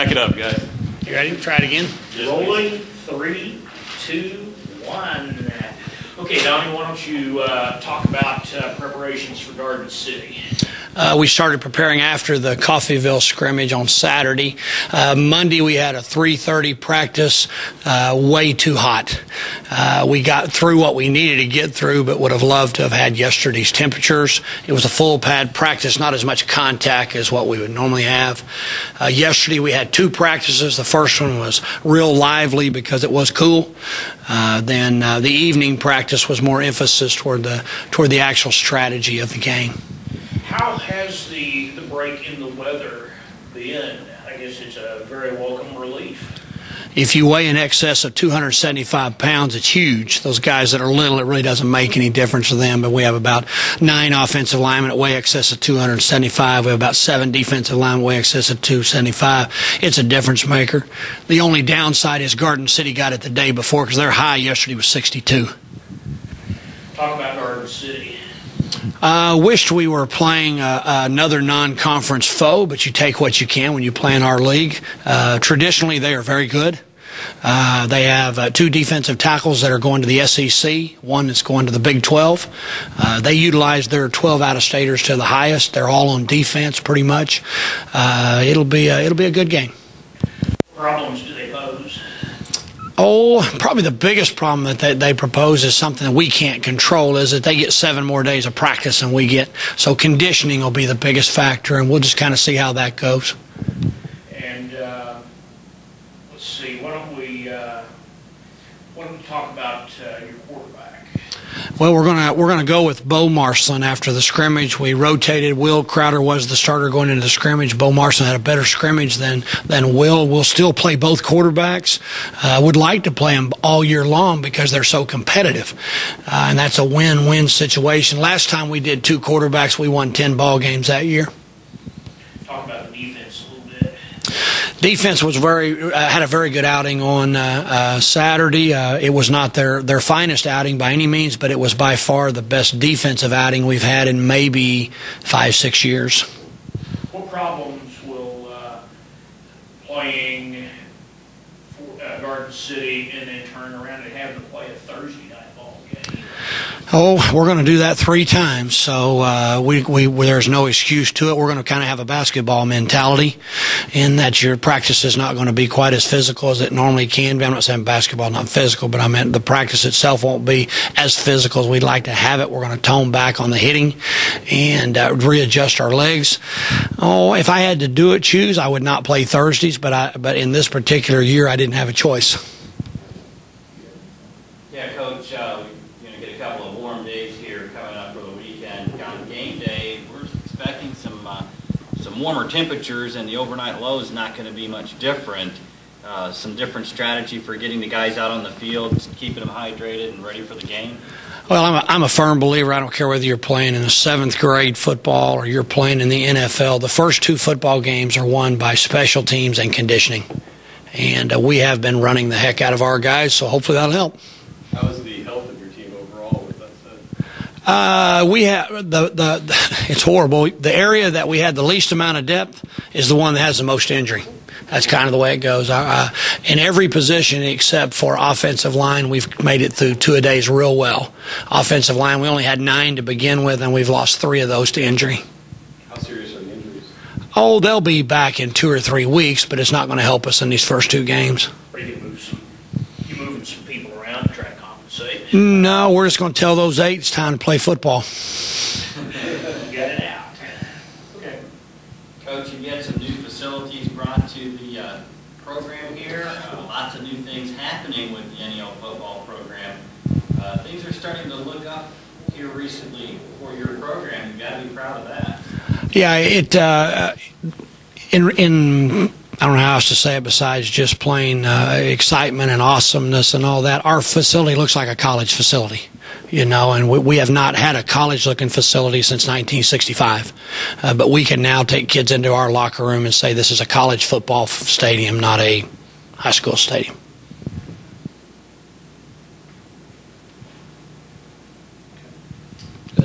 Back it up, guys. You ready? Try it again. Rolling, 3, 2, 1. Okay, Donnie, why don't you talk about preparations for Garden City? We started preparing after the Coffeyville scrimmage on Saturday. Monday we had a 3:30 practice, way too hot. We got through what we needed to get through, but would have loved to have had yesterday's temperatures. It was a full pad practice, not as much contact as what we would normally have. Yesterday we had 2 practices. The first one was real lively because it was cool. Then the evening practice was more emphasis toward the actual strategy of the game. How has the break in the weather been? I guess it's a very welcome relief. If you weigh in excess of 275 pounds, it's huge. Those guys that are little, it really doesn't make any difference to them. But we have about 9 offensive linemen that weigh excess of 275. We have about 7 defensive linemen weigh excess of 275. It's a difference maker. The only downside is Garden City got it the day before because their high yesterday was 62. Talk about Garden City. Wished we were playing another non-conference foe, but you take what you can when you play in our league. Traditionally, they are very good. They have 2 defensive tackles that are going to the SEC, one that's going to the Big 12. They utilize their 12 out-of-staters to the highest. They're all on defense pretty much. It'll be a good game. What problems do they pose? Oh, probably the biggest problem that they propose is something that we can't control, is that they get 7 more days of practice than we get. So conditioning will be the biggest factor, and we'll just kind of see how that goes. And let's see, why don't we talk about your quarterback? Well, we're gonna go with Bo Marcelin after the scrimmage. We rotated. Will Crowder was the starter going into the scrimmage. Bo Marcelin had a better scrimmage than Will. We'll still play both quarterbacks. Would like to play them all year long because they're so competitive, and that's a win-win situation. Last time we did 2 quarterbacks, we won 10 ball games that year. Talk about the defense a little bit. Defense was had a very good outing on Saturday. It was not their finest outing by any means, but it was by far the best defensive outing we've had in maybe 5-6 years. What problems will playing for Garden City and then turn around and having to play a Thursday night ball game? Oh, we're going to do that 3 times, so there's no excuse to it. We're going to kind of have a basketball mentality in that your practice is not going to be quite as physical as it normally can be. I'm not saying basketball not physical, but I meant the practice itself won't be as physical as we'd like to have it. We're going to tone back on the hitting and readjust our legs. Oh, if I had to choose, I would not play Thursdays, but in this particular year, I didn't have a choice. Yeah, Coach, we're going to get a couple of warm days here coming up for the weekend. On game day, we're expecting some warmer temperatures, and the overnight low is not going to be much different. Some different strategy for getting the guys out on the field, keeping them hydrated and ready for the game? Well, I'm a firm believer. I don't care whether you're playing in the 7th grade football or you're playing in the NFL. The first 2 football games are won by special teams and conditioning. And we have been running the heck out of our guys, so hopefully that'll help. How is the health of your team overall with that said? We have it's horrible. The area that we had the least amount of depth is the one that has the most injury. That's kind of the way it goes. In every position except for offensive line, we've made it through 2 days real well. Offensive line, we only had 9 to begin with, and we've lost 3 of those to injury. How serious are the injuries? Oh, they'll be back in 2 or 3 weeks, but it's not going to help us in these first 2 games. Or you moving some people around to try to compensate? No, we're just going to tell those 8 it's time to play football. Get it out. Okay. Coach, you've got some new facilities brought to the program here. Lots of new things happening with the NEL football program. Things are starting to look up here recently for your program. You've got to be proud of that. Yeah, I don't know how else to say it besides just plain excitement and awesomeness and all that. Our facility looks like a college facility, and we have not had a college-looking facility since 1965. But we can now take kids into our locker room and say this is a college football stadium, not a high school stadium.